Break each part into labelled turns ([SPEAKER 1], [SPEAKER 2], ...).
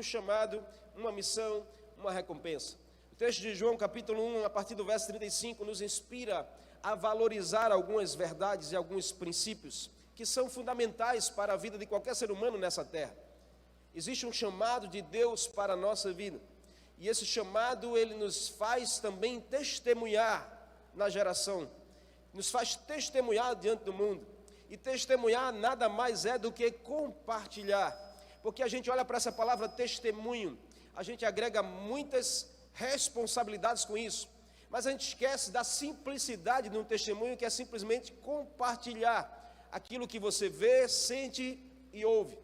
[SPEAKER 1] chamado, uma missão, uma recompensa. O texto de João capítulo 1, a partir do verso 35, nos inspira a valorizar algumas verdades e alguns princípios que são fundamentais para a vida de qualquer ser humano nessa terra. Existe um chamado de Deus para a nossa vida, e esse chamado, ele nos faz também testemunhar na geração, nos faz testemunhar diante do mundo, e testemunhar nada mais é do que compartilhar, porque a gente olha para essa palavra testemunho, a gente agrega muitas responsabilidades com isso, mas a gente esquece da simplicidade de um testemunho, que é simplesmente compartilhar aquilo que você vê, sente e ouve,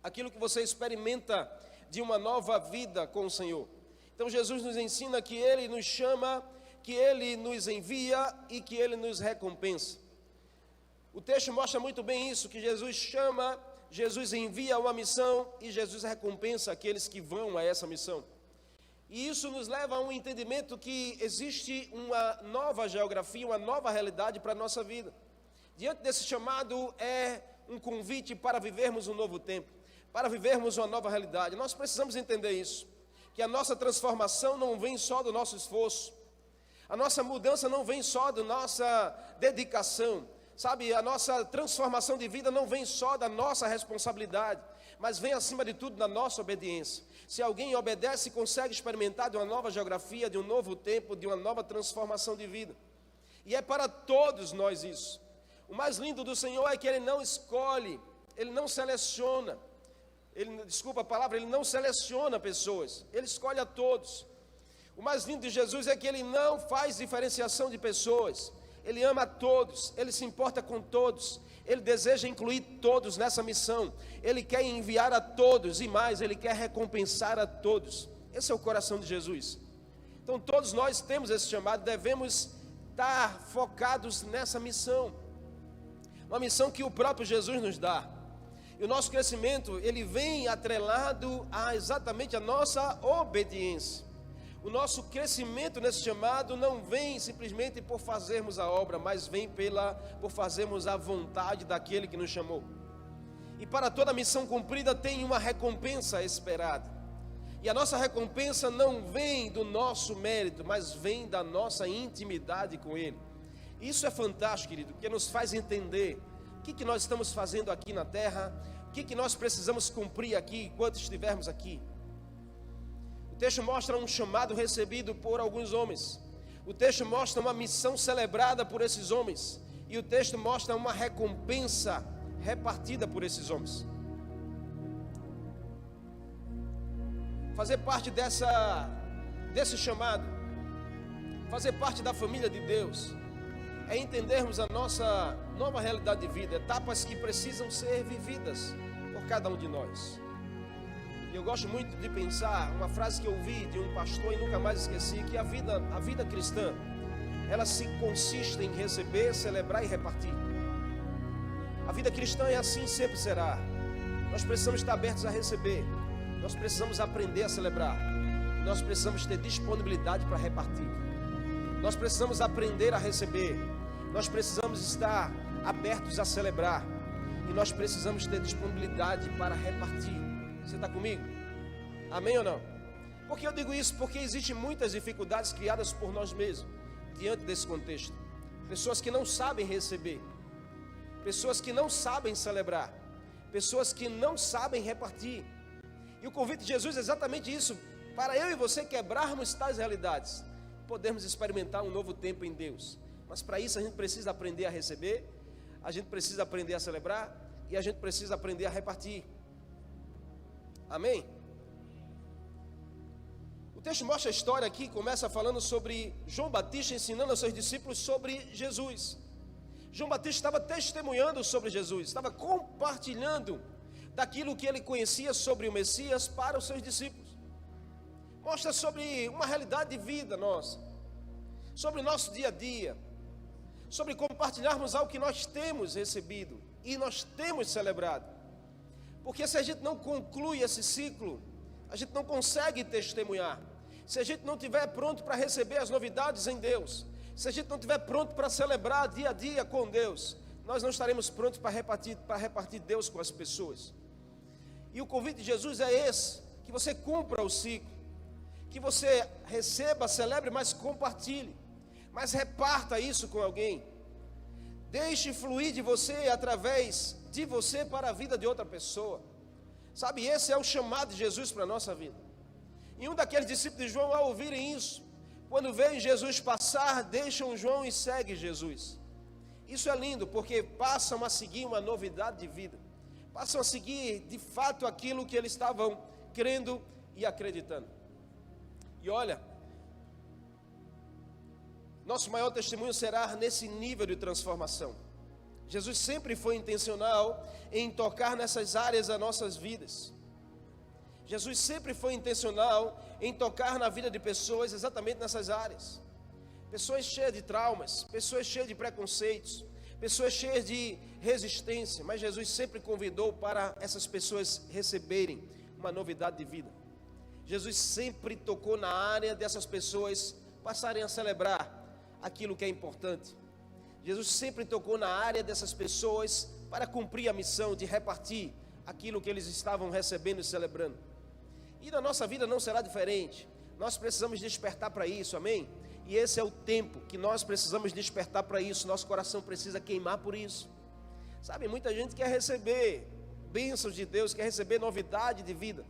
[SPEAKER 1] aquilo que você experimenta de uma nova vida com o Senhor. Então Jesus nos ensina que Ele nos chama, que Ele nos envia e que Ele nos recompensa. O texto mostra muito bem isso, que Jesus chama, Jesus envia uma missão e Jesus recompensa aqueles que vão a essa missão. E isso nos leva a um entendimento que existe uma nova geografia, uma nova realidade para a nossa vida. Diante desse chamado é um convite para vivermos um novo tempo, para vivermos uma nova realidade. Nós precisamos entender isso, que a nossa transformação não vem só do nosso esforço, a nossa mudança não vem só da nossa dedicação, sabe, a nossa transformação de vida não vem só da nossa responsabilidade, mas vem acima de tudo da nossa obediência. Se alguém obedece, consegue experimentar de uma nova geografia, de um novo tempo, de uma nova transformação de vida. E é para todos nós isso. O mais lindo do Senhor é que Ele não escolhe, Ele não seleciona, Ele não seleciona pessoas, Ele escolhe a todos. O mais lindo de Jesus é que Ele não faz diferenciação de pessoas, Ele ama a todos, Ele se importa com todos, Ele deseja incluir todos nessa missão, Ele quer enviar a todos e mais, Ele quer recompensar a todos. Esse é o coração de Jesus. Então todos nós temos esse chamado, devemos estar focados nessa missão, uma missão que o próprio Jesus nos dá. E o nosso crescimento, ele vem atrelado a exatamente a nossa obediência. O nosso crescimento nesse chamado não vem simplesmente por fazermos a obra, mas vem por fazermos a vontade daquele que nos chamou. E para toda missão cumprida tem uma recompensa esperada. E a nossa recompensa não vem do nosso mérito, mas vem da nossa intimidade com Ele. Isso é fantástico, querido, porque nos faz entender o que nós estamos fazendo aqui na terra, o que nós precisamos cumprir aqui enquanto estivermos aqui. O texto mostra um chamado recebido por alguns homens. O texto mostra uma missão celebrada por esses homens. E o texto mostra uma recompensa repartida por esses homens. Fazer parte desse chamado, fazer parte da família de Deus, é entendermos a nossa nova realidade de vida, etapas que precisam ser vividas por cada um de nós. Eu gosto muito de pensar, uma frase que eu ouvi de um pastor e nunca mais esqueci, que a vida cristã, ela se consiste em receber, celebrar e repartir. A vida cristã é assim, sempre será. Nós precisamos estar abertos a receber, nós precisamos aprender a celebrar, nós precisamos ter disponibilidade para repartir, nós precisamos aprender a receber, nós precisamos estar abertos a celebrar, e nós precisamos ter disponibilidade para repartir. Você está comigo? Amém ou não? Por que eu digo isso? Porque existem muitas dificuldades criadas por nós mesmos diante desse contexto. Pessoas que não sabem receber, pessoas que não sabem celebrar, pessoas que não sabem repartir. E o convite de Jesus é exatamente isso, para eu e você quebrarmos tais realidades, podermos experimentar um novo tempo em Deus. Mas para isso a gente precisa aprender a receber, a gente precisa aprender a celebrar e a gente precisa aprender a repartir. Amém? O texto mostra a história aqui, começa falando sobre João Batista ensinando aos seus discípulos sobre Jesus. João Batista estava testemunhando sobre Jesus, estava compartilhando daquilo que ele conhecia sobre o Messias para os seus discípulos. Mostra sobre uma realidade de vida nossa, sobre o nosso dia a dia, sobre compartilharmos algo que nós temos recebido e nós temos celebrado. Porque se a gente não conclui esse ciclo, a gente não consegue testemunhar. Se a gente não estiver pronto para receber as novidades em Deus, se a gente não estiver pronto para celebrar dia a dia com Deus, nós não estaremos prontos para repartir Deus com as pessoas. E o convite de Jesus é esse, que você cumpra o ciclo, que você receba, celebre, mas compartilhe, mas reparta isso com alguém. Deixe fluir de você, através de você, para a vida de outra pessoa. Sabe, esse é o chamado de Jesus para a nossa vida. E um daqueles discípulos de João, ao ouvirem isso, quando veem Jesus passar, deixam João e seguem Jesus. Isso é lindo, porque passam a seguir uma novidade de vida. Passam a seguir, de fato, aquilo que eles estavam crendo e acreditando. E olha, nosso maior testemunho será nesse nível de transformação. Jesus sempre foi intencional em tocar nessas áreas das nossas vidas. Jesus sempre foi intencional em tocar na vida de pessoas exatamente nessas áreas. Pessoas cheias de traumas, pessoas cheias de preconceitos, pessoas cheias de resistência, mas Jesus sempre convidou para essas pessoas receberem uma novidade de vida. Jesus sempre tocou na área dessas pessoas passarem a celebrar aquilo que é importante. Jesus sempre tocou na área dessas pessoas para cumprir a missão de repartir aquilo que eles estavam recebendo e celebrando. E na nossa vida não será diferente. Nós precisamos despertar para isso, amém? E esse é o tempo que nós precisamos despertar para isso. Nosso coração precisa queimar por isso. Sabe, muita gente quer receber bênçãos de Deus, quer receber novidade de vida.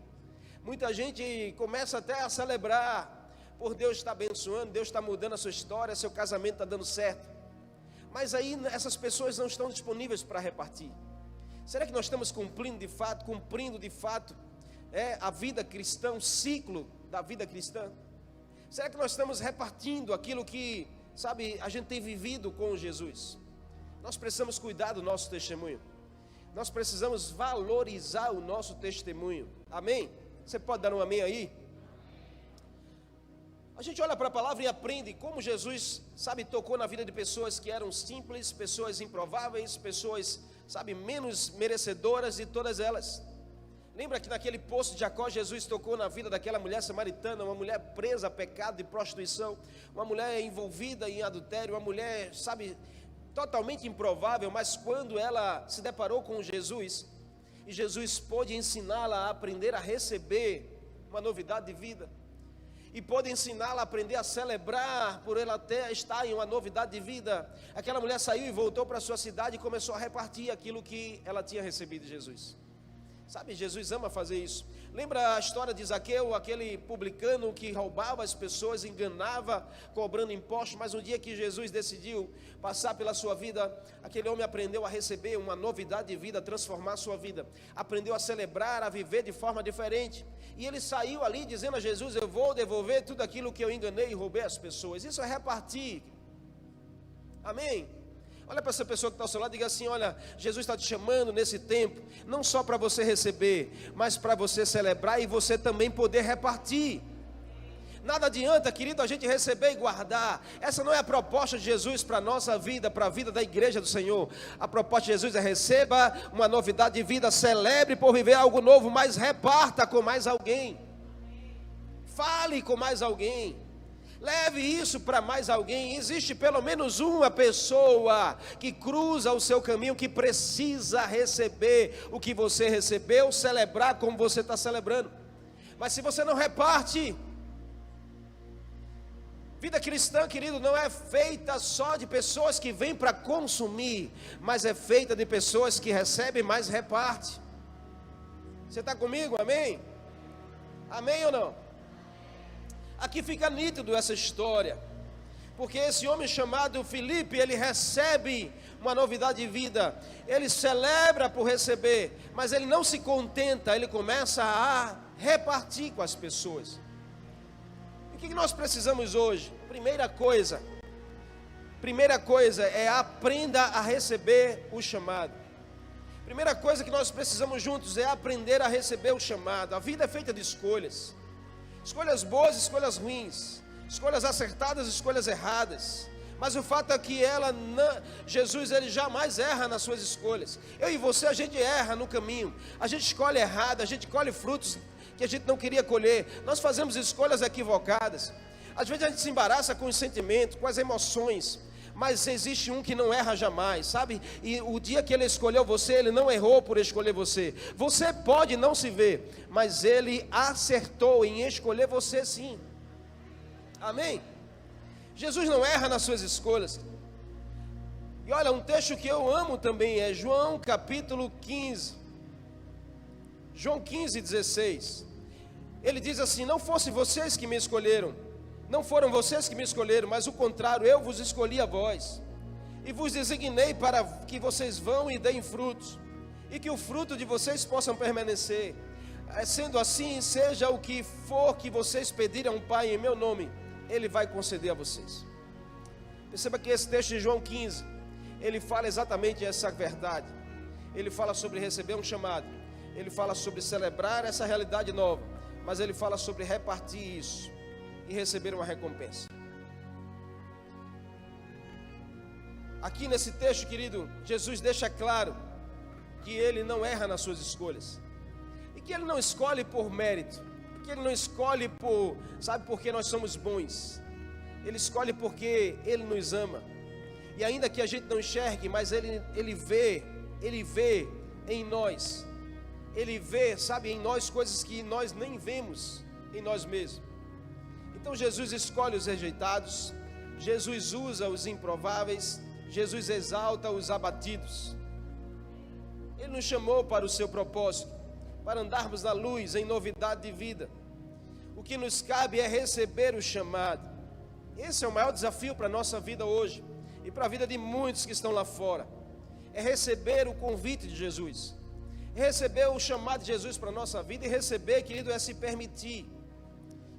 [SPEAKER 1] Muita gente começa até a celebrar por Deus estar abençoando, Deus está mudando a sua história, seu casamento está dando certo. Mas aí essas pessoas não estão disponíveis para repartir. Será que nós estamos cumprindo de fato a vida cristã, o ciclo da vida cristã? Será que nós estamos repartindo aquilo que, sabe, a gente tem vivido com Jesus? Nós precisamos cuidar do nosso testemunho. Nós precisamos valorizar o nosso testemunho. Amém? Você pode dar um amém aí? A gente olha para a palavra e aprende como Jesus, sabe, tocou na vida de pessoas que eram simples, pessoas improváveis, pessoas, sabe, menos merecedoras de todas elas. Lembra que naquele poço de Jacó, Jesus tocou na vida daquela mulher samaritana, uma mulher presa a pecado de prostituição, uma mulher envolvida em adultério, uma mulher, sabe, totalmente improvável, mas quando ela se deparou com Jesus, e Jesus pôde ensiná-la a aprender a receber uma novidade de vida, e pôde ensiná-la a aprender a celebrar por ela até estar em uma novidade de vida, aquela mulher saiu e voltou para a sua cidade e começou a repartir aquilo que ela tinha recebido de Jesus. Sabe, Jesus ama fazer isso. Lembra a história de Zaqueu, aquele publicano que roubava as pessoas, enganava, cobrando impostos, mas um dia que Jesus decidiu passar pela sua vida, aquele homem aprendeu a receber uma novidade de vida, a transformar a sua vida, aprendeu a celebrar, a viver de forma diferente, e ele saiu ali dizendo a Jesus: eu vou devolver tudo aquilo que eu enganei e roubei as pessoas. Isso é repartir. Amém? Olha para essa pessoa que está ao seu lado e diga assim: olha, Jesus está te chamando nesse tempo, não só para você receber, mas para você celebrar e você também poder repartir. Nada adianta, querido, a gente receber e guardar. Essa não é a proposta de Jesus para a nossa vida, para a vida da igreja do Senhor. A proposta de Jesus é: receba uma novidade de vida, celebre por viver algo novo, mas reparta com mais alguém. Fale com mais alguém. Leve isso para mais alguém. Existe pelo menos uma pessoa que cruza o seu caminho, que precisa receber o que você recebeu, celebrar como você está celebrando. Mas se você não reparte, vida cristã, querido, não é feita só de pessoas que vêm para consumir, mas é feita de pessoas que recebem, mas reparte. Você está comigo? Amém? Amém ou não? Aqui fica nítido essa história, porque esse homem chamado Filipe, ele recebe uma novidade de vida, ele celebra por receber, mas ele não se contenta, ele começa a repartir com as pessoas. E o que nós precisamos hoje? Primeira coisa é: aprenda a receber o chamado. Primeira coisa que nós precisamos juntos é aprender a receber o chamado. A vida é feita de escolhas. Escolhas boas, escolhas ruins, escolhas acertadas, escolhas erradas. Mas o fato é que Jesus, ele jamais erra nas suas escolhas. Eu e você, a gente erra no caminho. A gente escolhe errado, a gente colhe frutos que a gente não queria colher. Nós fazemos escolhas equivocadas. Às vezes a gente se embaraça com os sentimentos, com as emoções. mas existe um que não erra jamais, sabe? E o dia que Ele escolheu você, Ele não errou por escolher você. Você pode não se ver, mas Ele acertou em escolher você sim. Amém? Jesus não erra nas suas escolhas. E olha, um texto que eu amo também é João capítulo 15. João 15, 16. Ele diz assim: não fossem vocês que me escolheram, não foram vocês que me escolheram, mas o contrário, eu vos escolhi a vós, e vos designei para que vocês vão e deem frutos, e que o fruto de vocês possam permanecer. Sendo assim, seja o que for que vocês pedirem a um Pai em meu nome, Ele vai conceder a vocês. Perceba que esse texto de João 15, ele fala exatamente essa verdade. Ele fala sobre receber um chamado, ele fala sobre celebrar essa realidade nova, mas ele fala sobre repartir isso e receber uma recompensa. Aqui nesse texto, querido, Jesus deixa claro que Ele não erra nas suas escolhas, e que Ele não escolhe por mérito, que Ele não escolhe por, sabe, porque nós somos bons. Ele escolhe porque Ele nos ama, e ainda que a gente não enxergue, mas Ele vê em nós, Ele vê, sabe, em nós coisas que nós nem vemos em nós mesmos. Então Jesus escolhe os rejeitados, Jesus usa os improváveis, Jesus exalta os abatidos. Ele nos chamou para o seu propósito, para andarmos na luz, em novidade de vida. O que nos cabe é receber o chamado. Esse é o maior desafio para a nossa vida hoje, e para a vida de muitos que estão lá fora. É receber o convite de Jesus, receber o chamado de Jesus para a nossa vida. E receber, querido, é se permitir.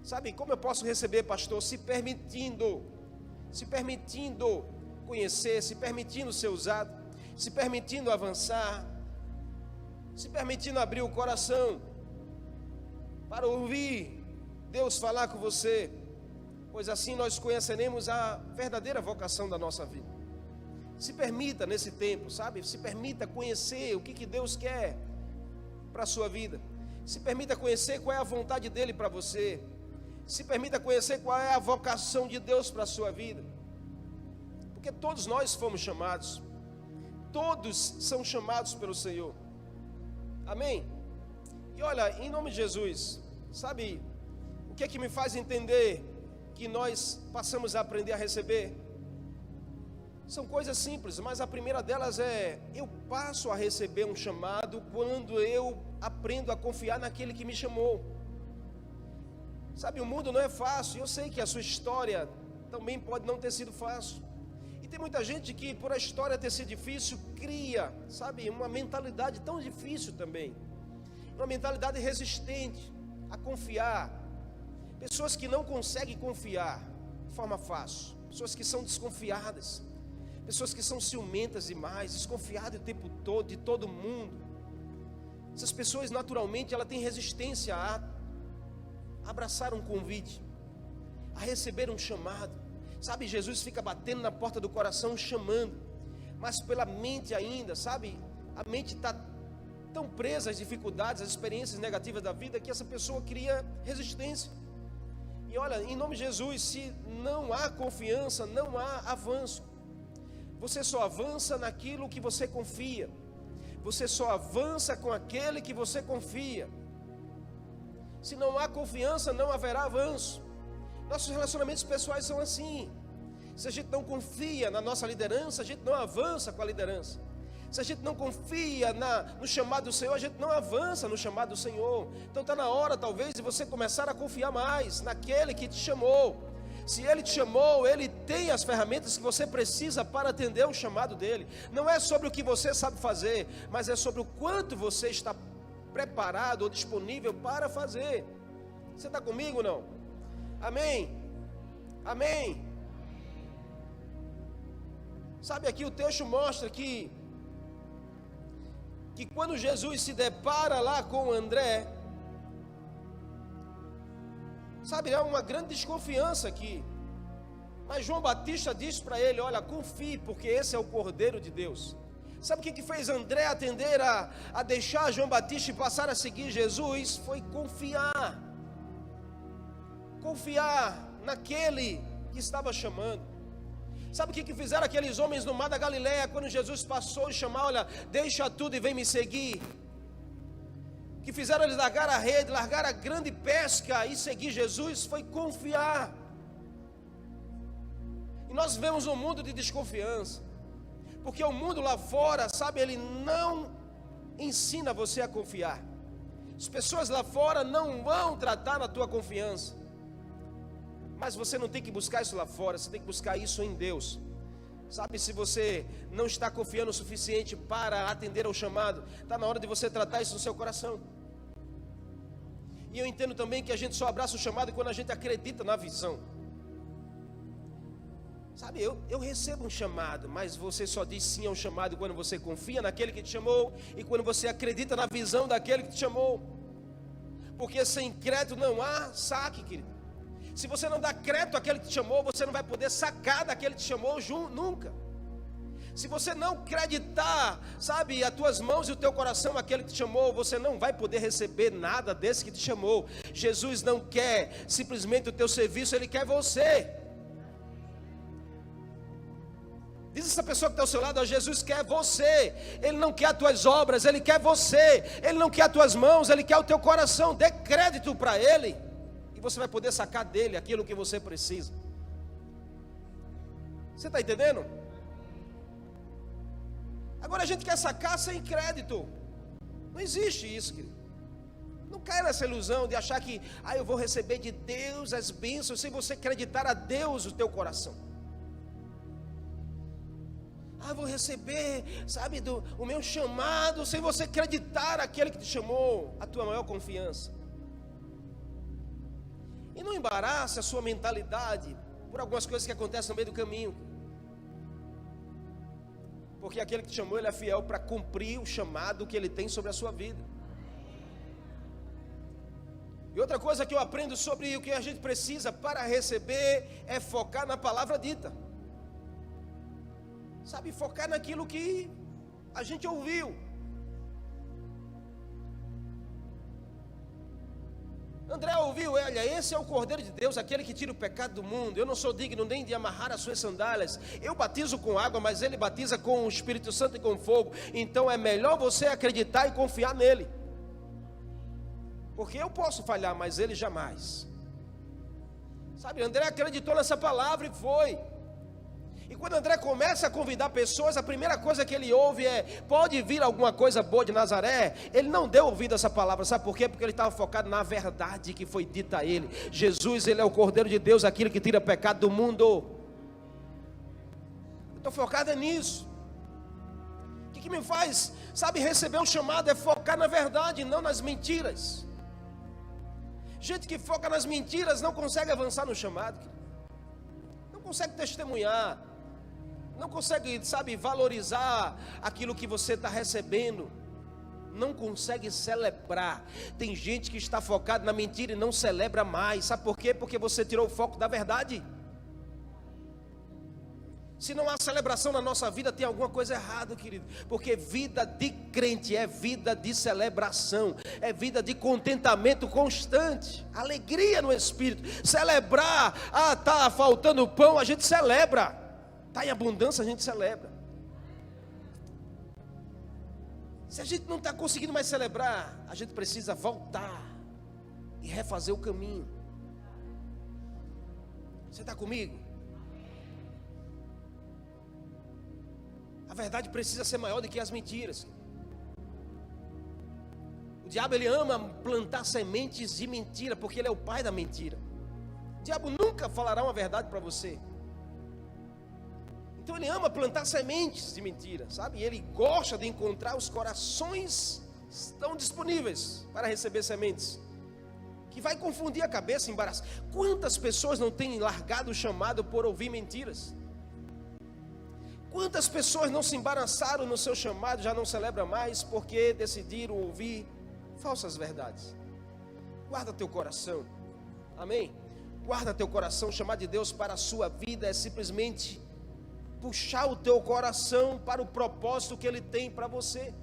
[SPEAKER 1] Sabe como eu posso receber, pastor? Se permitindo conhecer, se permitindo ser usado, se permitindo avançar, se permitindo abrir o coração para ouvir Deus falar com você, pois assim nós conheceremos a verdadeira vocação da nossa vida. Se permita nesse tempo, sabe? Se permita conhecer o que Deus quer para a sua vida. Se permita conhecer qual é a vontade dEle para você. Se permita conhecer qual é a vocação de Deus para a sua vida. Porque todos nós fomos chamados. Todos são chamados pelo Senhor. Amém? E olha, em nome de Jesus, sabe o que é que me faz entender que nós passamos a aprender a receber? São coisas simples, mas a primeira delas é: eu passo a receber um chamado quando eu aprendo a confiar naquele que me chamou. Sabe, o mundo não é fácil. Eu sei que a sua história também pode não ter sido fácil. E tem muita gente que, por a história ter sido difícil, cria, sabe, uma mentalidade tão difícil também. Uma mentalidade resistente a confiar. Pessoas que não conseguem confiar de forma fácil. Pessoas que são desconfiadas. Pessoas que são ciumentas demais, desconfiadas o tempo todo de todo mundo. Essas pessoas, naturalmente, ela tem resistência a abraçar um convite, a receber um chamado. Sabe, Jesus fica batendo na porta do coração, chamando, mas pela mente ainda, sabe, a mente está tão presa às dificuldades, às experiências negativas da vida, que essa pessoa cria resistência. E olha, em nome de Jesus, se não há confiança, não há avanço. Você só avança naquilo que você confia. Você só avança com aquele que você confia. Se não há confiança, não haverá avanço. Nossos relacionamentos pessoais são assim. Se a gente não confia na nossa liderança, a gente não avança com a liderança. Se a gente não confia no chamado do Senhor, a gente não avança no chamado do Senhor. Então está na hora, talvez, de você começar a confiar mais naquele que te chamou. Se Ele te chamou, Ele tem as ferramentas que você precisa para atender o chamado dEle. Não é sobre o que você sabe fazer, mas é sobre o quanto você está preparado ou disponível para fazer. Você está comigo ou não? Amém? Amém? Sabe, aqui o texto mostra que quando Jesus se depara lá com André, sabe, há uma grande desconfiança aqui. Mas João Batista diz para ele: olha, confie, porque esse é o Cordeiro de Deus. Sabe o que fez André atender a deixar João Batista e passar a seguir Jesus? Foi confiar. Confiar naquele que estava chamando. Sabe o que fizeram aqueles homens no mar da Galileia, quando Jesus passou e chamou: olha, deixa tudo e vem me seguir? Que fizeram eles largar a rede, largar a grande pesca e seguir Jesus, foi confiar. E nós vemos um mundo de desconfiança, porque o mundo lá fora, sabe, ele não ensina você a confiar. As pessoas lá fora não vão tratar na tua confiança, mas você não tem que buscar isso lá fora, você tem que buscar isso em Deus. Sabe, se você não está confiando o suficiente para atender ao chamado, está na hora de você tratar isso no seu coração. E eu entendo também que a gente só abraça o chamado quando a gente acredita na visão. Sabe, eu recebo um chamado, mas você só diz sim ao chamado quando você confia naquele que te chamou e quando você acredita na visão daquele que te chamou. Porque sem crédito não há saque, querido. Se você não dá crédito àquele que te chamou, você não vai poder sacar daquele que te chamou nunca. Se você não acreditar, sabe, as tuas mãos e o teu coração àquele que te chamou, você não vai poder receber nada desse que te chamou. Jesus não quer simplesmente o teu serviço, Ele quer você. Diz essa pessoa que está ao seu lado: ó, Jesus quer você. Ele não quer as tuas obras, Ele quer você. Ele não quer as tuas mãos, Ele quer o teu coração. Dê crédito para Ele, e você vai poder sacar dele aquilo que você precisa. Você está entendendo? Agora a gente quer sacar sem crédito. Não existe isso, querido. Não caia nessa ilusão de achar que eu vou receber de Deus as bênçãos, sem você acreditar a Deus o teu coração. Vou receber, sabe, o meu chamado, sem você acreditar aquele que te chamou, a tua maior confiança. E não embarace a sua mentalidade por algumas coisas que acontecem no meio do caminho. Porque aquele que te chamou, Ele é fiel para cumprir o chamado que Ele tem sobre a sua vida. E outra coisa que eu aprendo sobre o que a gente precisa para receber é focar na palavra dita. Sabe, focar naquilo que a gente ouviu. André ouviu: olha, esse é o Cordeiro de Deus, aquele que tira o pecado do mundo. Eu não sou digno nem de amarrar as suas sandálias. Eu batizo com água, mas Ele batiza com o Espírito Santo e com fogo. Então é melhor você acreditar e confiar nele. Porque eu posso falhar, mas Ele jamais. Sabe, André acreditou nessa palavra e foi. E quando André começa a convidar pessoas, a primeira coisa que ele ouve é: pode vir alguma coisa boa de Nazaré? Ele não deu ouvido a essa palavra, sabe por quê? Porque ele estava focado na verdade que foi dita a ele. Jesus, Ele é o Cordeiro de Deus, aquele que tira pecado do mundo. Eu estou focado nisso. O que me faz, sabe, receber o chamado é focar na verdade, não nas mentiras. Gente que foca nas mentiras não consegue avançar no chamado, não consegue testemunhar, não consegue, sabe, valorizar aquilo que você está recebendo, não consegue celebrar. Tem gente que está focado na mentira e não celebra mais. Sabe por quê? Porque você tirou o foco da verdade. Se não há celebração na nossa vida, tem alguma coisa errada, querido. Porque vida de crente é vida de celebração, é vida de contentamento constante, alegria no Espírito. Celebrar: está faltando pão, a gente celebra. Está em abundância, a gente celebra. Se a gente não está conseguindo mais celebrar, a gente precisa voltar e refazer o caminho. Você está comigo? A verdade precisa ser maior do que as mentiras. O diabo, ele ama plantar sementes de mentira, porque ele é o pai da mentira. O diabo nunca falará uma verdade para você. Então ele ama plantar sementes de mentira, sabe? E ele gosta de encontrar os corações que estão disponíveis para receber sementes, que vai confundir a cabeça, embaraçar. Quantas pessoas não têm largado o chamado por ouvir mentiras? Quantas pessoas não se embaraçaram no seu chamado, já não celebra mais, porque decidiram ouvir falsas verdades? Guarda teu coração, amém? Guarda teu coração. O chamado de Deus para a sua vida é simplesmente puxar o teu coração para o propósito que Ele tem para você.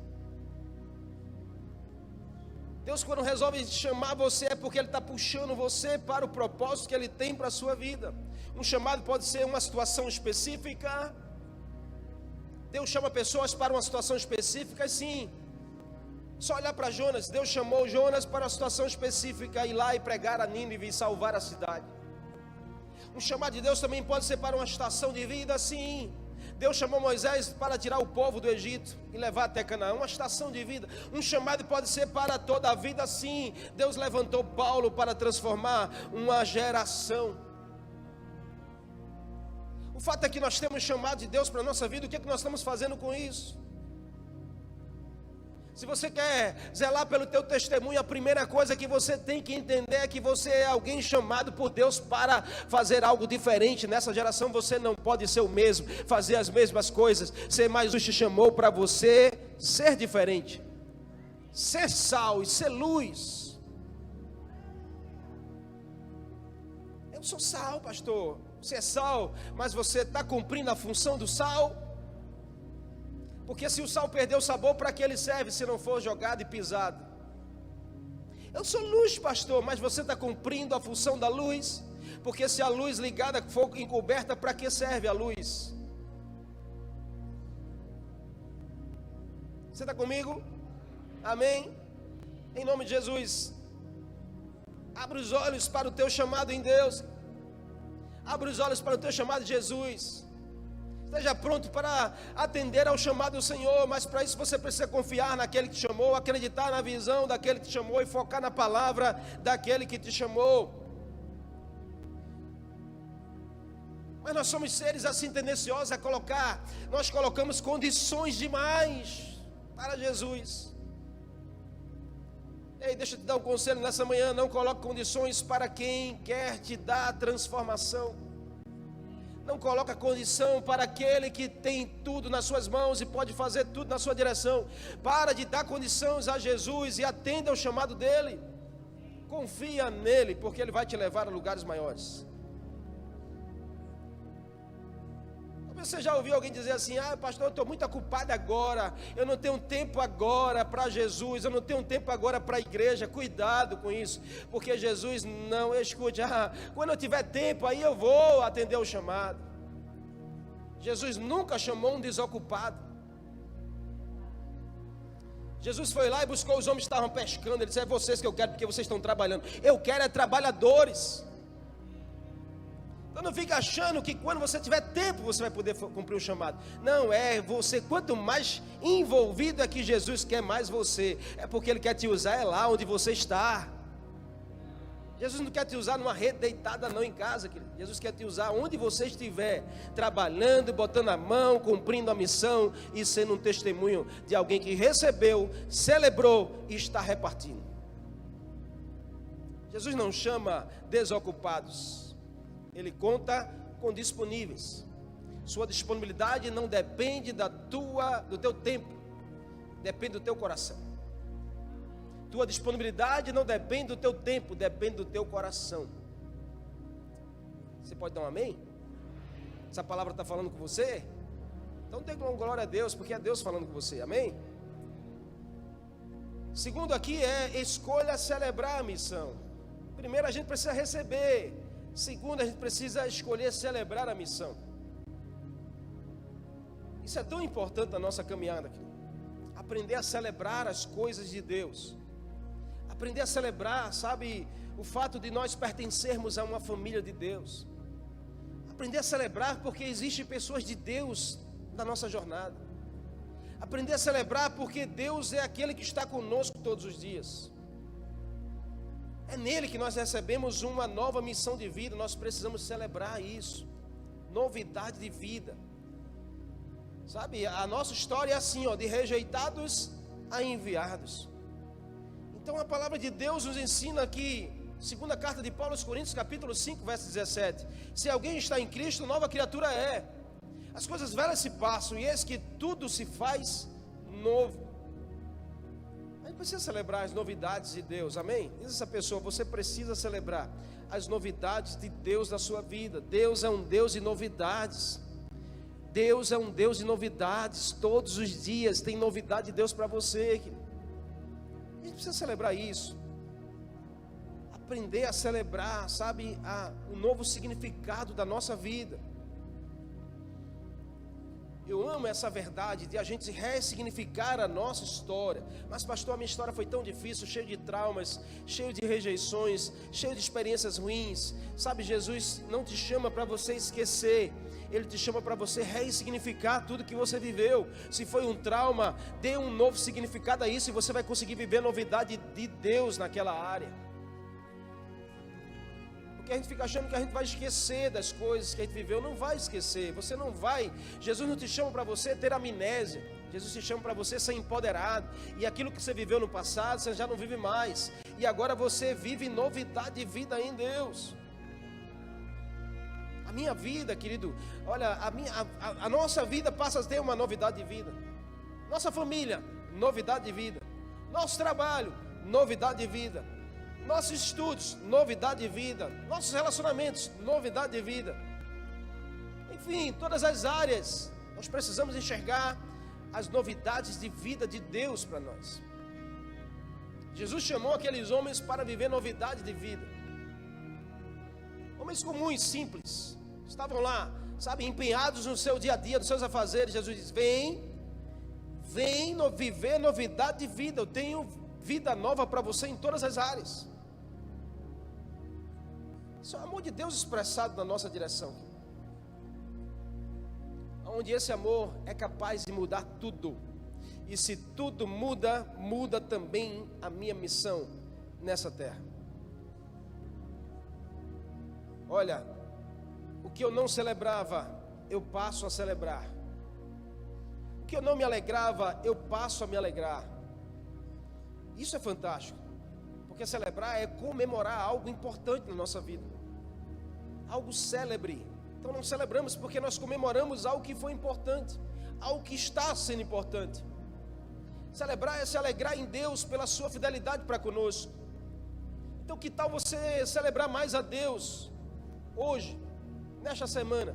[SPEAKER 1] Deus, quando resolve chamar você, é porque Ele está puxando você para o propósito que Ele tem para a sua vida. Um chamado pode ser uma situação específica. Deus chama pessoas para uma situação específica, sim. Só olhar para Jonas. Deus chamou Jonas para uma situação específica, ir lá e pregar a Nínive e salvar a cidade. Um chamado de Deus também pode ser para uma estação de vida, sim. Deus chamou Moisés para tirar o povo do Egito e levar até Canaã, uma estação de vida. Um chamado pode ser para toda a vida, sim. Deus levantou Paulo para transformar uma geração. O fato é que nós temos chamado de Deus para a nossa vida. O que é que nós estamos fazendo com isso? Se você quer zelar pelo teu testemunho, a primeira coisa que você tem que entender é que você é alguém chamado por Deus para fazer algo diferente. Nessa geração você não pode ser o mesmo, fazer as mesmas coisas. Ser mais Deus te chamou para você ser diferente, ser sal e ser luz. Eu sou sal, pastor. Você é sal, mas você está cumprindo a função do sal? Porque se o sal perder o sabor, para que ele serve se não for jogado e pisado? Eu sou luz, pastor, mas você está cumprindo a função da luz? Porque se a luz ligada for encoberta, para que serve a luz? Você está comigo? Amém? Em nome de Jesus, abre os olhos para o teu chamado em Deus. Abre os olhos para o teu chamado de Jesus. Esteja pronto para atender ao chamado do Senhor, mas para isso você precisa confiar naquele que te chamou, acreditar na visão daquele que te chamou e focar na palavra daquele que te chamou. Mas nós somos seres assim tendenciosos a colocar, nós colocamos condições demais para Jesus. Ei, deixa eu te dar um conselho nessa manhã: não coloque condições para quem quer te dar transformação. Não coloca condição para aquele que tem tudo nas suas mãos e pode fazer tudo na sua direção. Para de dar condições a Jesus e atenda ao chamado dele. Confia nele, porque ele vai te levar a lugares maiores. Você já ouviu alguém dizer assim: ah, pastor, eu estou muito ocupado agora, eu não tenho tempo agora para Jesus, eu não tenho tempo agora para a igreja. Cuidado com isso, porque Jesus não escute: quando eu tiver tempo aí eu vou atender o chamado. Jesus nunca chamou um desocupado. Jesus foi lá e buscou os homens que estavam pescando. Ele disse: é vocês que eu quero, porque vocês estão trabalhando. Eu quero é trabalhadores. Então não fica achando que quando você tiver tempo você vai poder cumprir o chamado. Não, é você, quanto mais envolvido é que Jesus quer mais você. É porque Ele quer te usar é lá onde você está. Jesus não quer te usar numa rede deitada não em casa, querido. Jesus quer te usar onde você estiver, trabalhando, botando a mão, cumprindo a missão e sendo um testemunho de alguém que recebeu, celebrou e está repartindo. Jesus não chama desocupados. Ele conta com disponíveis. Sua disponibilidade não depende do teu tempo, depende do teu coração. Tua disponibilidade não depende do teu tempo, depende do teu coração. Você pode dar um amém? Essa palavra está falando com você? Então dê glória a Deus, porque é Deus falando com você, amém? Segundo aqui é escolha celebrar a missão. Primeiro a gente precisa receber. Segundo, a gente precisa escolher celebrar a missão. Isso é tão importante na nossa caminhada aqui. Aprender a celebrar as coisas de Deus. Aprender a celebrar, sabe, o fato de nós pertencermos a uma família de Deus. Aprender a celebrar porque existem pessoas de Deus na nossa jornada. Aprender a celebrar porque Deus é aquele que está conosco todos os dias. É nele que nós recebemos uma nova missão de vida. Nós precisamos celebrar isso. Novidade de vida. Sabe, a nossa história é assim, de rejeitados a enviados. Então a palavra de Deus nos ensina aqui, segunda carta de Paulo aos Coríntios, capítulo 5, verso 17. Se alguém está em Cristo, nova criatura é. As coisas velhas se passam e eis que tudo se faz novo. A gente precisa celebrar as novidades de Deus, amém? Diz essa pessoa: você precisa celebrar as novidades de Deus na sua vida. Deus é um Deus de novidades. Deus é um Deus de novidades. Todos os dias tem novidade de Deus para você. A gente precisa celebrar isso. Aprender a celebrar, sabe, o novo significado da nossa vida. Eu amo essa verdade de a gente ressignificar a nossa história. Mas pastor, a minha história foi tão difícil, cheio de traumas, cheio de rejeições, cheio de experiências ruins. Sabe, Jesus não te chama para você esquecer. Ele te chama para você ressignificar tudo que você viveu. Se foi um trauma, dê um novo significado a isso e você vai conseguir viver a novidade de Deus naquela área. Porque a gente fica achando que a gente vai esquecer das coisas que a gente viveu. Não vai esquecer, você não vai. Jesus não te chama para você ter amnésia. Jesus te chama para você ser empoderado. E aquilo que você viveu no passado, você já não vive mais. E agora você vive novidade de vida em Deus. A minha vida, querido, olha, a nossa vida passa a ter uma novidade de vida. Nossa família, novidade de vida. Nosso trabalho, novidade de vida. Nossos estudos, novidade de vida. Nossos relacionamentos, novidade de vida. Enfim, todas as áreas, nós precisamos enxergar as novidades de vida de Deus para nós. Jesus chamou aqueles homens para viver novidade de vida. Homens comuns, simples, estavam lá, sabe, empenhados no seu dia a dia, nos seus afazeres. Jesus diz: vem viver novidade de vida. Eu tenho vida nova para você em todas as áreas. Isso é o amor de Deus expressado na nossa direção. Onde esse amor é capaz de mudar tudo. E se tudo muda, muda também a minha missão nessa terra. Olha, o que eu não celebrava, eu passo a celebrar. O que eu não me alegrava, eu passo a me alegrar. Isso é fantástico. Porque celebrar é comemorar algo importante na nossa vida, algo célebre. Então não celebramos porque nós comemoramos algo que foi importante, algo que está sendo importante. Celebrar é se alegrar em Deus pela sua fidelidade para conosco. Então que tal você celebrar mais a Deus hoje, nesta semana,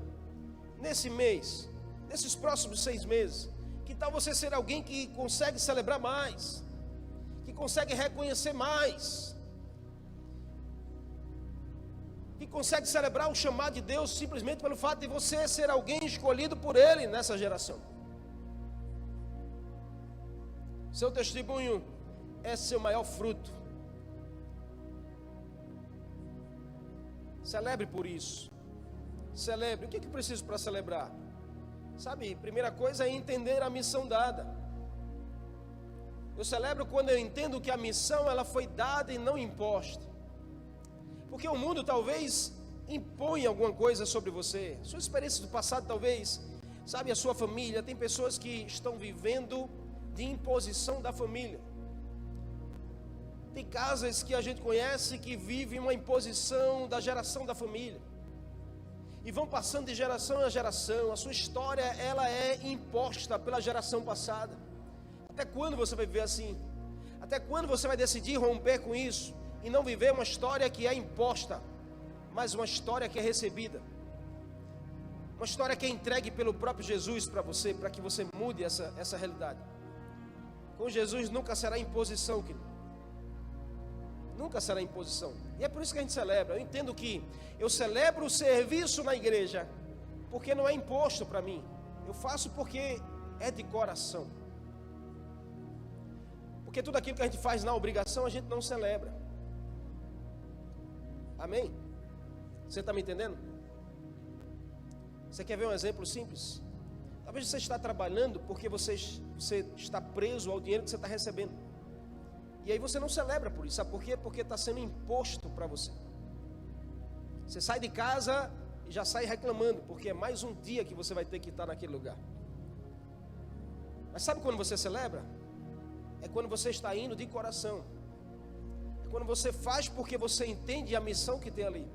[SPEAKER 1] nesse mês, nesses próximos 6 meses? Que tal você ser alguém que consegue celebrar mais, que consegue reconhecer mais, que consegue celebrar o chamado de Deus simplesmente pelo fato de você ser alguém escolhido por Ele nessa geração? Seu testemunho é seu maior fruto. Celebre por isso. Celebre. O que é que preciso para celebrar? Sabe, primeira coisa é entender a missão dada. Eu celebro quando eu entendo que a missão ela foi dada e não imposta. Porque o mundo talvez impõe alguma coisa sobre você. Sua experiência do passado talvez, sabe, a sua família. Tem pessoas que estão vivendo de imposição da família. Tem casas que a gente conhece que vivem uma imposição da geração da família. E vão passando de geração a geração. A sua história ela é imposta pela geração passada. Até quando você vai viver assim? Até quando você vai decidir romper com isso e não viver uma história que é imposta, mas uma história que é recebida? Uma história que é entregue pelo próprio Jesus para você, para que você mude essa realidade. Com Jesus nunca será imposição, querido. Nunca será imposição. E é por isso que a gente celebra. Eu entendo que eu celebro o serviço na igreja porque não é imposto para mim. Eu faço porque é de coração. Porque tudo aquilo que a gente faz na obrigação, a gente não celebra. Amém? Você está me entendendo? Você quer ver um exemplo simples? Talvez você está trabalhando porque você está preso ao dinheiro que você está recebendo. E aí você não celebra por isso. Sabe por quê? Porque está sendo imposto para você. Você sai de casa e já sai reclamando, porque é mais um dia que você vai ter que estar naquele lugar. Mas sabe quando você celebra? É quando você está indo de coração. É quando você faz porque você entende a missão que tem ali.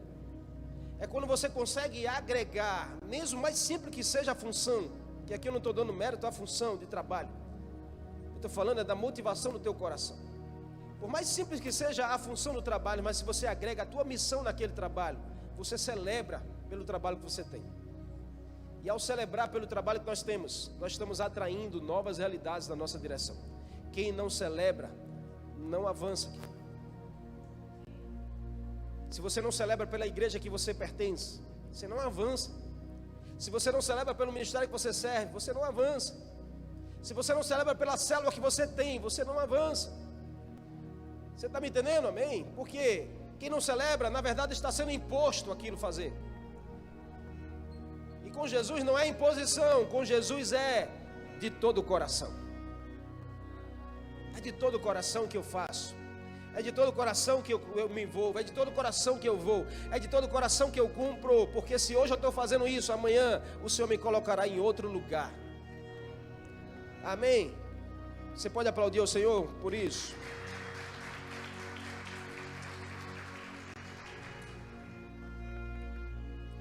[SPEAKER 1] É quando você consegue agregar, mesmo mais simples que seja a função, que aqui eu não estou dando mérito à função de trabalho. Eu estou falando é da motivação do teu coração. Por mais simples que seja a função do trabalho, mas se você agrega a tua missão naquele trabalho, você celebra pelo trabalho que você tem. E ao celebrar pelo trabalho que nós temos, nós estamos atraindo novas realidades na nossa direção. Quem não celebra, não avança. Se você não celebra pela igreja que você pertence, você não avança. Se você não celebra pelo ministério que você serve, você não avança. Se você não celebra pela célula que você tem, você não avança. Você está me entendendo, amém? Porque quem não celebra, na verdade está sendo imposto aquilo fazer. E com Jesus não é imposição, com Jesus é de todo o coração. É de todo o coração que eu faço. É de todo o coração que eu me envolvo. É de todo o coração que eu vou. É de todo o coração que eu cumpro. Porque se hoje eu estou fazendo isso, amanhã o Senhor me colocará em outro lugar. Amém? Você pode aplaudir ao Senhor por isso?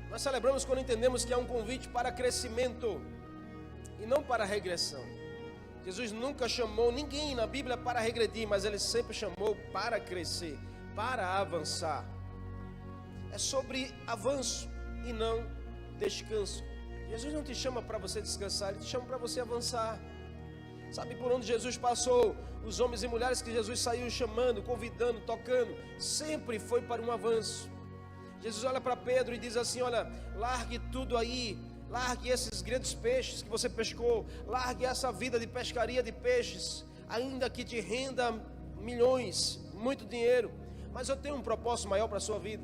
[SPEAKER 1] Nós celebramos quando entendemos que há um convite para crescimento e não para regressão. Jesus nunca chamou ninguém na Bíblia para regredir, mas Ele sempre chamou para crescer, para avançar. É sobre avanço e não descanso. Jesus não te chama para você descansar, Ele te chama para você avançar. Sabe por onde Jesus passou? Os homens e mulheres que Jesus saiu chamando, convidando, tocando, sempre foi para um avanço. Jesus olha para Pedro e diz assim: olha, largue tudo aí. Largue esses grandes peixes que você pescou. Largue essa vida de pescaria de peixes, ainda que te renda milhões, muito dinheiro. Mas eu tenho um propósito maior para a sua vida.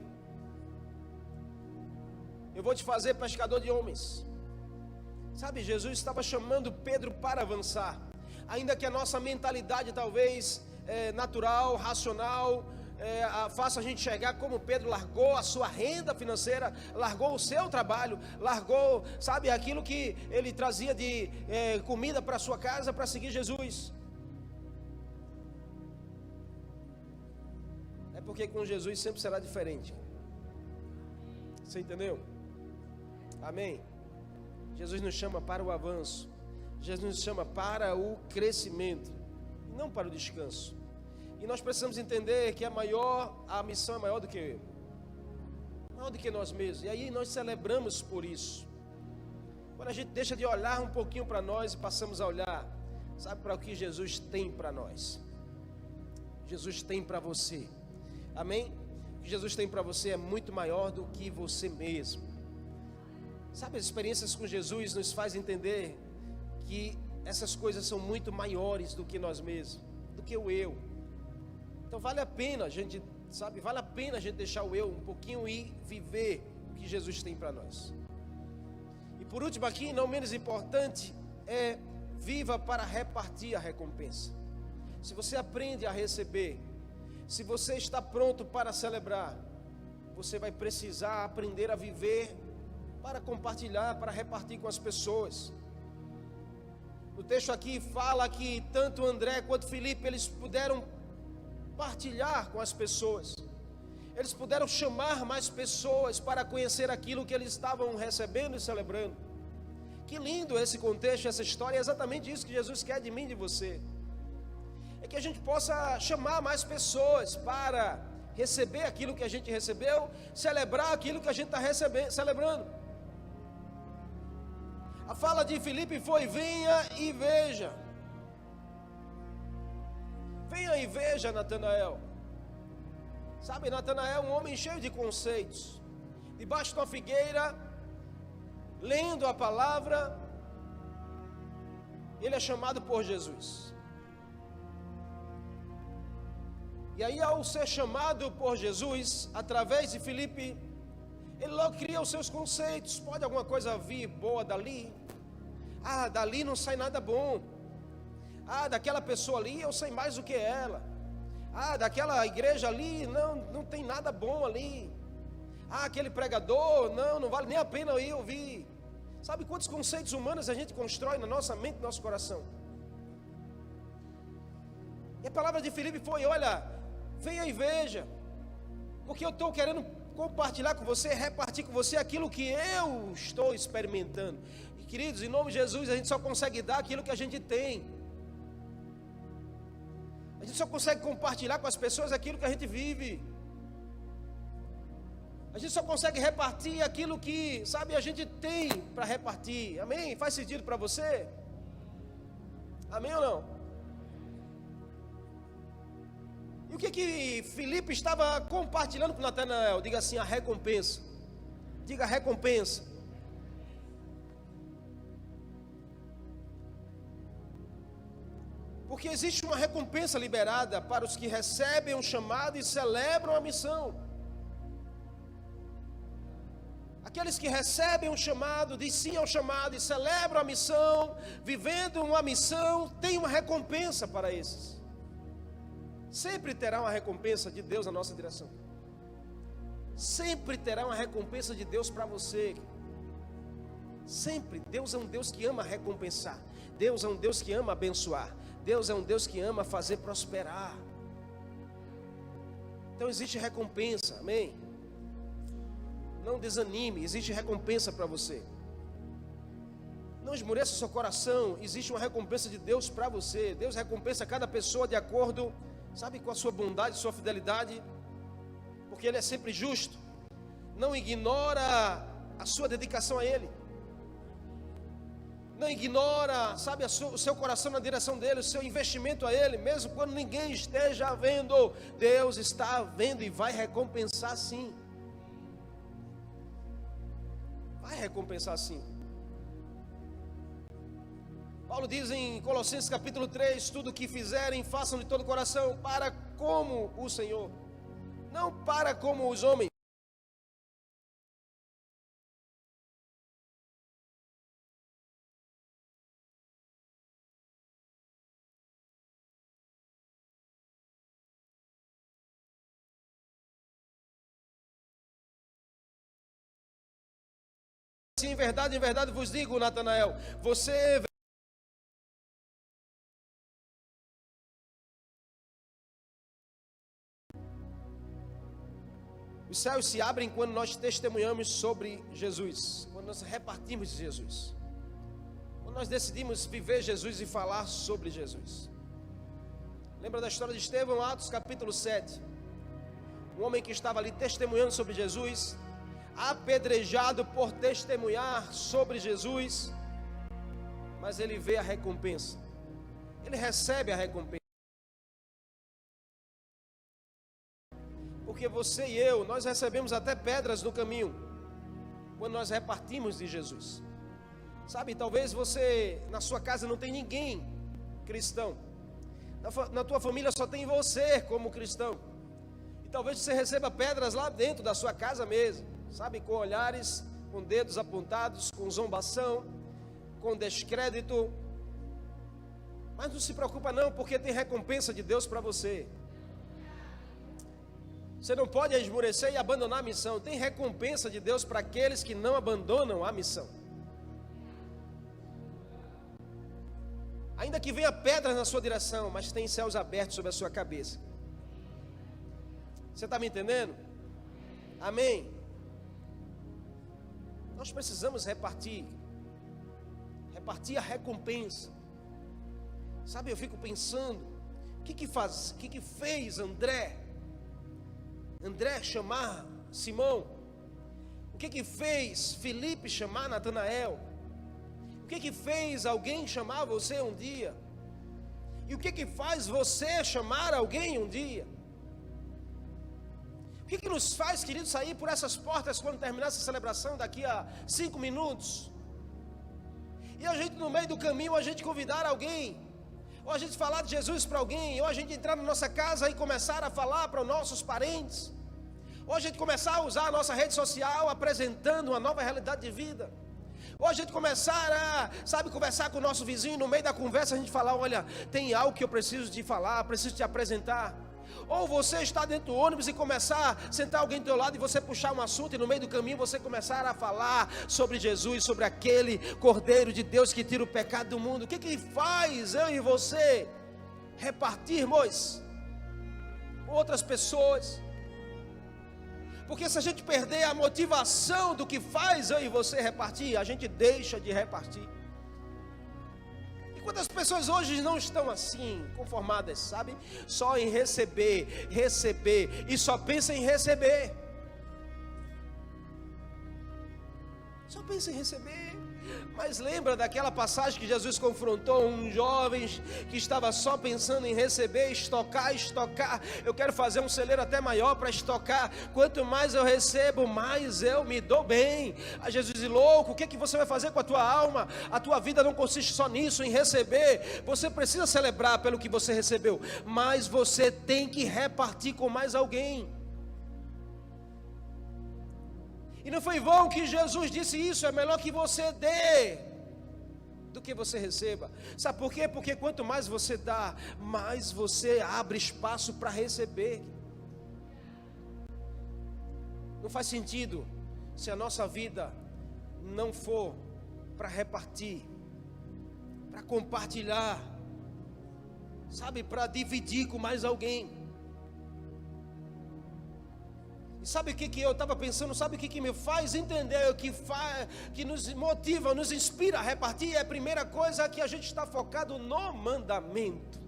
[SPEAKER 1] Eu vou te fazer pescador de homens. Sabe, Jesus estava chamando Pedro para avançar. Ainda que a nossa mentalidade talvez natural, racional, faça a gente chegar como Pedro largou a sua renda financeira, largou o seu trabalho, largou, sabe, aquilo que ele trazia de comida para a sua casa para seguir Jesus. É porque com Jesus sempre será diferente. Você entendeu? Amém? Jesus nos chama para o avanço. Jesus nos chama para o crescimento, não para o descanso. E nós precisamos entender que a missão é maior do que eu, maior do que nós mesmos. E aí nós celebramos por isso. Quando a gente deixa de olhar um pouquinho para nós e passamos a olhar, sabe, para o que Jesus tem para nós. Jesus tem para você. Amém? O que Jesus tem para você é muito maior do que você mesmo. Sabe, as experiências com Jesus nos fazem entender que essas coisas são muito maiores do que nós mesmos, do que o eu. Então vale a pena a gente, sabe, vale a pena a gente deixar o eu um pouquinho e viver o que Jesus tem para nós. E por último aqui, não menos importante, é viva para repartir a recompensa. Se você aprende a receber, se você está pronto para celebrar, você vai precisar aprender a viver para compartilhar, para repartir com as pessoas. O texto aqui fala que tanto André quanto Filipe, eles puderam partilhar com as pessoas. Eles puderam chamar mais pessoas para conhecer aquilo que eles estavam recebendo e celebrando. Que lindo esse contexto, essa história. É exatamente isso que Jesus quer de mim e de você. É que a gente possa chamar mais pessoas para receber aquilo que a gente recebeu, celebrar aquilo que a gente está celebrando. A fala de Filipe foi: venha e veja. Venha e veja, Natanael. Sabe, Natanael é um homem cheio de conceitos. Debaixo de uma figueira, lendo a palavra, ele é chamado por Jesus. E aí, ao ser chamado por Jesus, através de Filipe, ele logo cria os seus conceitos. Pode alguma coisa vir boa dali? Ah, dali não sai nada bom. Ah, daquela pessoa ali eu sei mais do que ela. Ah, daquela igreja ali não tem nada bom ali. Ah, aquele pregador, não vale nem a pena eu ir ouvir. Sabe quantos conceitos humanos a gente constrói na nossa mente, no nosso coração? E a palavra de Filipe foi: olha, venha e veja, porque eu estou querendo compartilhar com você, repartir com você aquilo que eu estou experimentando. E queridos, em nome de Jesus, a gente só consegue dar aquilo que a gente tem. A gente só consegue compartilhar com as pessoas aquilo que a gente vive. A gente só consegue repartir aquilo que, sabe, a gente tem para repartir. Amém? Faz sentido para você? Amém ou não? o que que Filipe estava compartilhando com Natanael? Diga assim, a recompensa. Diga recompensa. Porque existe uma recompensa liberada para os que recebem um chamado e celebram a missão. Aqueles que recebem um chamado, dizem sim ao chamado e celebram a missão, vivendo uma missão, tem uma recompensa para esses. Sempre terá uma recompensa de Deus na nossa direção. Sempre terá uma recompensa de Deus para você. Sempre. Deus é um Deus que ama recompensar. Deus é um Deus que ama abençoar. Deus é um Deus que ama fazer prosperar. Então existe recompensa, amém? Não desanime, existe recompensa para você. Não esmoreça seu coração, existe uma recompensa de Deus para você. Deus recompensa cada pessoa de acordo, sabe, com a sua bondade, sua fidelidade, porque Ele é sempre justo. Não ignora a sua dedicação a Ele. Não ignora, sabe, o seu coração na direção dEle, o seu investimento a Ele, mesmo quando ninguém esteja vendo. Deus está vendo e vai recompensar sim. Vai recompensar sim. Paulo diz em Colossenses capítulo 3, tudo o que fizerem, façam de todo o coração, para como o Senhor, não para como os homens. Sim, em verdade vos digo, Natanael, você... Os céus se abrem quando nós testemunhamos sobre Jesus, quando nós repartimos de Jesus, quando nós decidimos viver Jesus e falar sobre Jesus. Lembra da história de Estevão, Atos capítulo 7, um homem que estava ali testemunhando sobre Jesus, apedrejado por testemunhar sobre Jesus, mas ele vê a recompensa, ele recebe a recompensa, porque você e eu, nós recebemos até pedras no caminho, quando nós repartimos de Jesus, sabe, talvez você, na sua casa não tem ninguém cristão, na tua família só tem você como cristão, e talvez você receba pedras lá dentro da sua casa mesmo, sabe, com olhares, com dedos apontados, com zombação, com descrédito, mas não se preocupa não, porque tem recompensa de Deus para você. Você não pode esmorecer e abandonar a missão. Tem recompensa de Deus para aqueles que não abandonam a missão. Ainda que venha pedras na sua direção, mas tem céus abertos sobre a sua cabeça. Você está me entendendo? Amém? Nós precisamos repartir a recompensa. Sabe, eu fico pensando, o que fez André chamar Simão? O que fez Filipe chamar Natanael? O que fez alguém chamar você um dia? E o que faz você chamar alguém um dia? O que nos faz, querido, sair por essas portas quando terminar essa celebração daqui a 5 minutos? E a gente no meio do caminho, a gente convidar alguém, ou a gente falar de Jesus para alguém, ou a gente entrar na nossa casa e começar a falar para os nossos parentes, ou a gente começar a usar a nossa rede social apresentando uma nova realidade de vida, ou a gente começar a, sabe, conversar com o nosso vizinho e no meio da conversa a gente falar, olha, tem algo que eu preciso te falar, preciso te apresentar. Ou você está dentro do ônibus e começar a sentar alguém do teu lado e você puxar um assunto e no meio do caminho você começar a falar sobre Jesus, sobre aquele Cordeiro de Deus que tira o pecado do mundo. O que faz eu e você repartirmos com outras pessoas? Porque se a gente perder a motivação do que faz eu e você repartir, a gente deixa de repartir. Quantas pessoas hoje não estão assim, conformadas, sabe? Só em receber, e só pensa em receber. Só pensa em receber. Mas lembra daquela passagem que Jesus confrontou um jovem que estava só pensando em receber, estocar. Eu quero fazer um celeiro até maior para estocar. Quanto mais eu recebo, mais eu me dou bem. Aí Jesus diz: louco, o que é que você vai fazer com a tua alma? A tua vida não consiste só nisso, em receber. Você precisa celebrar pelo que você recebeu, mas você tem que repartir com mais alguém. E não foi vão que Jesus disse isso: é melhor que você dê do que você receba. Sabe por quê? Porque quanto mais você dá, mais você abre espaço para receber. Não faz sentido se a nossa vida não for para repartir, para compartilhar, sabe, para dividir com mais alguém. Sabe o que eu estava pensando? Sabe o que me faz entender? Que nos motiva, nos inspira a repartir? É a primeira coisa, que a gente está focado no mandamento.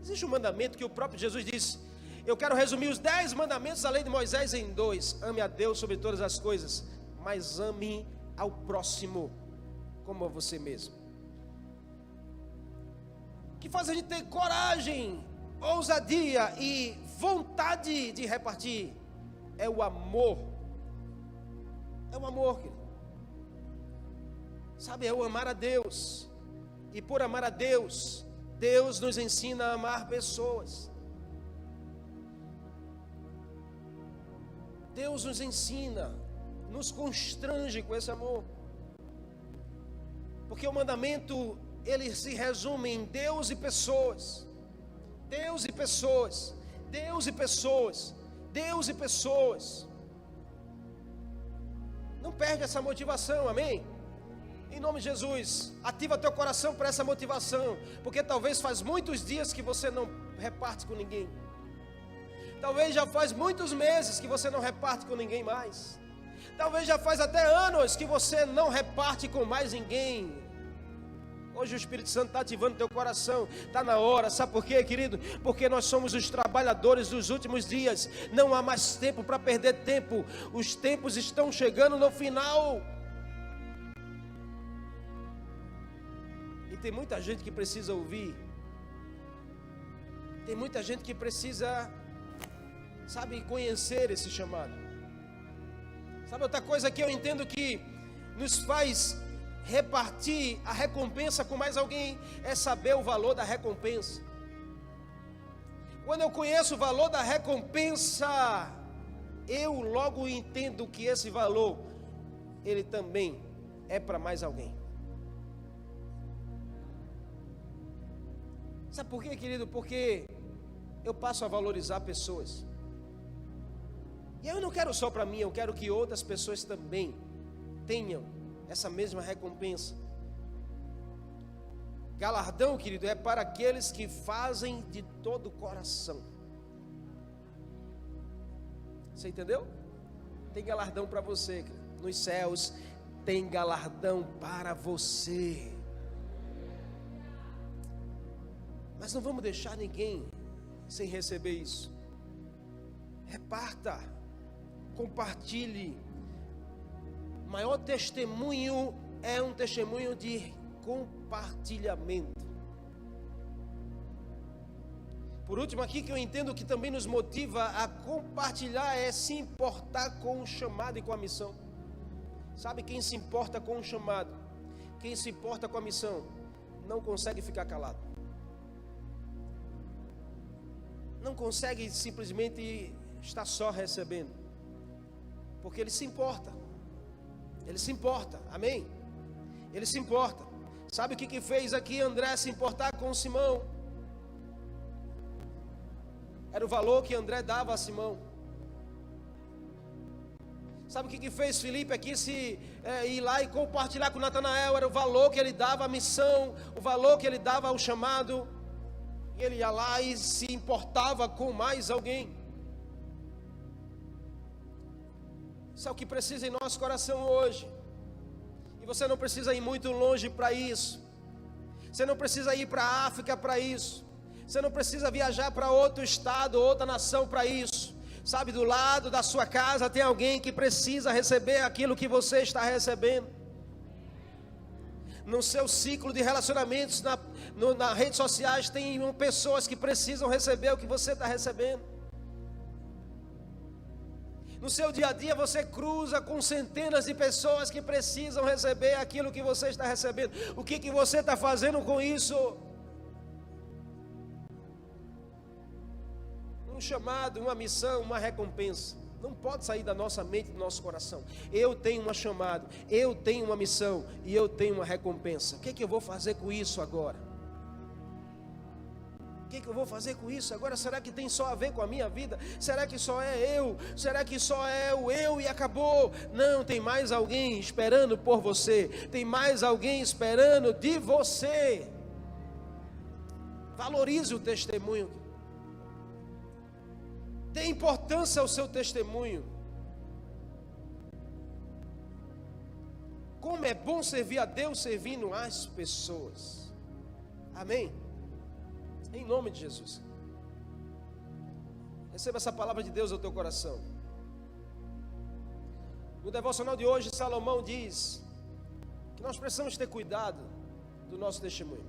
[SPEAKER 1] Existe um mandamento que o próprio Jesus disse. Eu quero resumir os 10 mandamentos da lei de Moisés em 2. Ame a Deus sobre todas as coisas, mas ame ao próximo como a você mesmo. Que faz a gente ter coragem, ousadia e vontade de repartir. É o amor. É o amor, querido. Sabe, é o amar a Deus. E por amar a Deus, Deus nos ensina a amar pessoas. Deus nos ensina, nos constrange com esse amor. Porque o mandamento, ele se resume em Deus e pessoas. Deus e pessoas. Deus e pessoas. Deus e pessoas. Não perde essa motivação, amém? Em nome de Jesus, ativa teu coração para essa motivação. Porque talvez faz muitos dias que você não reparte com ninguém. Talvez já faz muitos meses que você não reparte com ninguém mais. Talvez já faz até anos que você não reparte com mais ninguém. Hoje o Espírito Santo está ativando teu coração. Está na hora, sabe por quê, querido? Porque nós somos os trabalhadores dos últimos dias. Não há mais tempo para perder tempo. Os tempos estão chegando no final. E tem muita gente que precisa ouvir. Tem muita gente que precisa, sabe, conhecer esse chamado. Sabe outra coisa que eu entendo que nos faz repartir a recompensa com mais alguém? É saber o valor da recompensa. Quando eu conheço o valor da recompensa, eu logo entendo que esse valor, ele também é para mais alguém. Sabe por quê, querido? Porque eu passo a valorizar pessoas. E eu não quero só para mim, eu quero que outras pessoas também tenham essa mesma recompensa. Galardão, querido, é para aqueles que fazem de todo o coração. Você entendeu? Tem galardão para você, querido. Nos céus tem galardão para você. Mas não vamos deixar ninguém sem receber isso. Reparta, compartilhe. O maior testemunho é um testemunho de compartilhamento. Por último aqui, que eu entendo que também nos motiva a compartilhar, é se importar com o chamado e com a missão. Sabe, quem se importa com o chamado, quem se importa com a missão, não consegue ficar calado. Não consegue simplesmente estar só recebendo, porque ele se importa. Ele se importa, amém? Ele se importa. Sabe o que fez aqui André se importar com Simão? Era o valor que André dava a Simão. Sabe o que fez Filipe aqui ir lá e compartilhar com Natanael? Era o valor que ele dava à missão, o valor que ele dava ao chamado. E ele ia lá e se importava com mais alguém. Isso é o que precisa em nosso coração hoje. E você não precisa ir muito longe para isso. Você não precisa ir para a África para isso. Você não precisa viajar para outro estado, outra nação para isso. Sabe, do lado da sua casa tem alguém que precisa receber aquilo que você está recebendo. No seu ciclo de relacionamentos, nas redes sociais, tem pessoas que precisam receber o que você está recebendo. No seu dia a dia você cruza com centenas de pessoas que precisam receber aquilo que você está recebendo. O que você está fazendo com isso? Um chamado, uma missão, uma recompensa. Não pode sair da nossa mente, do nosso coração. Eu tenho um chamado, eu tenho uma missão e eu tenho uma recompensa. O que eu vou fazer com isso agora? O que eu vou fazer com isso agora? Será que tem só a ver com a minha vida? Será que só é eu? Será que só é o eu e acabou? Não, tem mais alguém esperando por você. Tem mais alguém esperando de você. Valorize o testemunho. Dê importância ao seu testemunho. Como é bom servir a Deus servindo as pessoas. Amém? Em nome de Jesus. Receba essa palavra de Deus no teu coração. No devocional de hoje, Salomão diz que nós precisamos ter cuidado do nosso testemunho,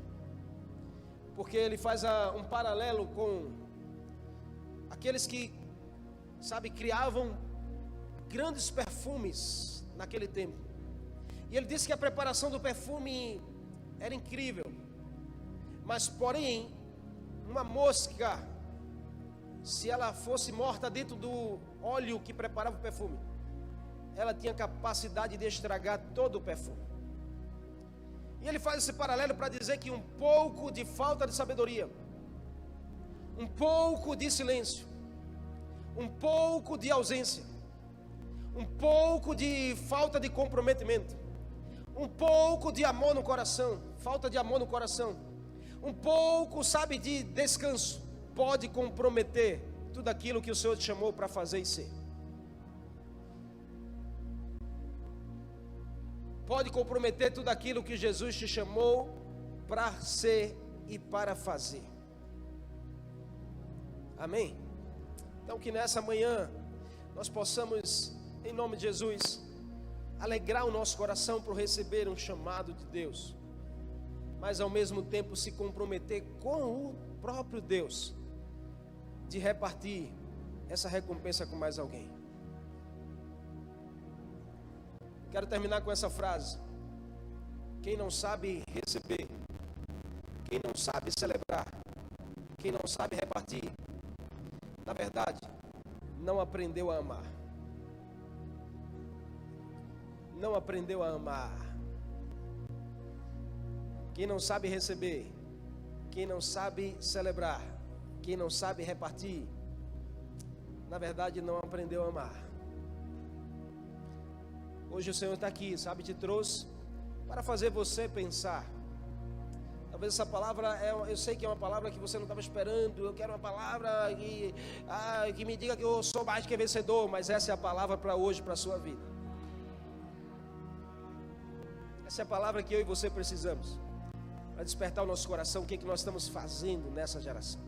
[SPEAKER 1] porque ele faz um paralelo com aqueles que, sabe, criavam grandes perfumes naquele tempo. E ele disse que a preparação do perfume era incrível, mas porém, uma mosca, se ela fosse morta dentro do óleo que preparava o perfume, ela tinha capacidade de estragar todo o perfume. E ele faz esse paralelo para dizer que um pouco de falta de sabedoria, um pouco de silêncio, um pouco de ausência, um pouco de falta de comprometimento, um pouco de amor no coração, falta de amor no coração, um pouco, sabe, de descanso, pode comprometer tudo aquilo que o Senhor te chamou para fazer e ser. Pode comprometer tudo aquilo que Jesus te chamou para ser e para fazer. Amém? Então que nessa manhã nós possamos, em nome de Jesus, alegrar o nosso coração por receber um chamado de Deus, mas ao mesmo tempo se comprometer com o próprio Deus de repartir essa recompensa com mais alguém. Quero terminar com essa frase: quem não sabe receber, quem não sabe celebrar, quem não sabe repartir, na verdade, não aprendeu a amar. Não aprendeu a amar. Quem não sabe receber, quem não sabe celebrar, quem não sabe repartir, na verdade não aprendeu a amar. Hoje o Senhor está aqui, sabe, te trouxe para fazer você pensar. Talvez essa palavra, eu sei que é uma palavra que você não estava esperando. Eu quero uma palavra que me diga que eu sou mais que vencedor, mas essa é a palavra para hoje, para a sua vida. Essa é a palavra que eu e você precisamos, para despertar o nosso coração. O que nós estamos fazendo nessa geração?